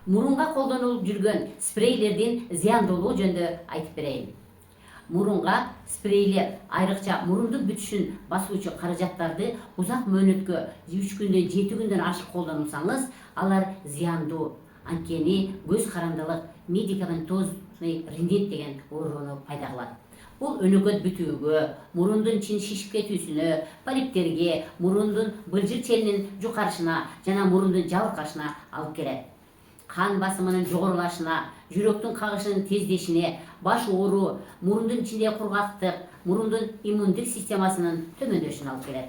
Мурунга колдонулуп жүргөн спрейлердин зыяндуулугу жөнүндө айтып берейин. Мурунга спрейлер айрыкча мурундун бүтүшүн басуучу каражаттарды узак мөөнөткө 3 күндөн 7 күндөн ашык колдонсаңыз, алар зыяндуу. Анткени көз карандылык медикаментозный ринит деген оорууну пайда кылат. Бул өнөкөт бүтүүгө, мурундун чин шишип кетүүсүнө, полиптерге, мурундун былжыр челинин жукарышына жана мурундун жабыркашына алып келет. Кан басымынын жогорулашына, жүрөктүн кагышынын тездешине, баш оору, мурундун ичиндеги кургактык, мурундун иммундук системасынын төмөндөшүнө алып келет.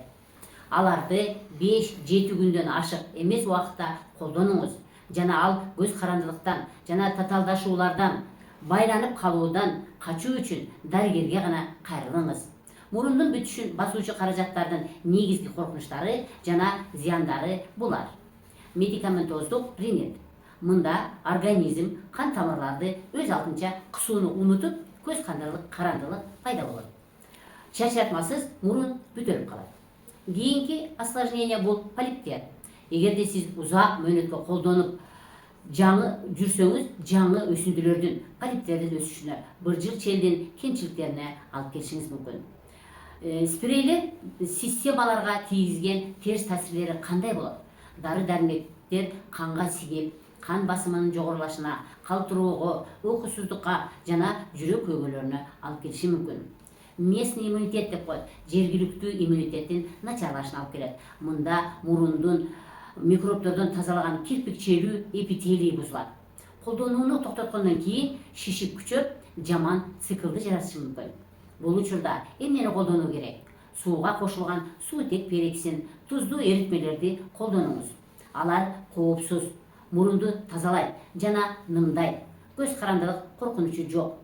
Аларды 5-7 күндөн ашык эмес убакытта колдонуңуз жана ал көз карандылыктан жана татаалдашуулардан, байланып калуудан качуу үчүн дарыгерге гана кайрылыңыз. Мурундун бүтүшүн басуучу каражаттардын негизги коркунучтары жана зыяндары булар. Медикаментоздук ринит. Мында организм кан тамырларды өз алдынча кысууну унутуп, көз карандылык пайда болот. Чачыратмасыз мурун бүтөлүп калат. Кийинки осложнение бул полиптер. Эгерде сиз узак мөөнөткө колдонуп жаңы жүрсөңүз, жаңы өсүндүлөрдүн, полиптердин өсүшүнө, былжыр челдин кемчиликтерине алып келишиңиз мүмкүн. Спрейлер системаларга тийгизген терс таасирлери кандай болот? Дары-дармектер канга сиңип, кан басымынын жогорулашына, калтырууга, уйкусуздукка жана жүрөк көйгөйлөрүнө алып келиши мүмкүн. Местный иммунитет деп коет, жергиликтүү иммунитеттин начарлашына алып келет. Мында мурундун микробтордон тазалаган кирпикчелүү эпителий бузулат. Колдонууну токтоткондон кийин шишип күчөп, жаман циклды жаратышы мүмкүн. Бул учурда эмнени колдонуу керек? Сууга кошулган суутек перексин, туздуу эритмелерди колдонуңуз. Алар коопсуз, мурунду тазалайт жана нымдайт. Көз карандылык коркунучу жок.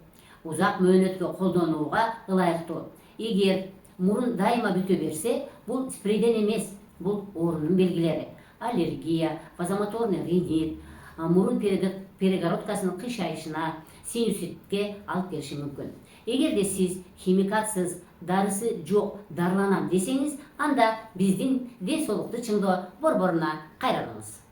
Узак мөөнөткө колдонууга ылайыктуу. Эгер мурун дайыма бүтө берсе, бул спрейден эмес, бул оорунун белгилери. Аллергия, вазомоторный ринит, мурун перегородкасынын кыйшайышына, синуситке алып келиши мүмкүн. Эгерде сиз химикатсыз, дарысы жок дарыланам десеңиз, анда биздин ден соолукту чыңдоо борборуна кайрылыңыз.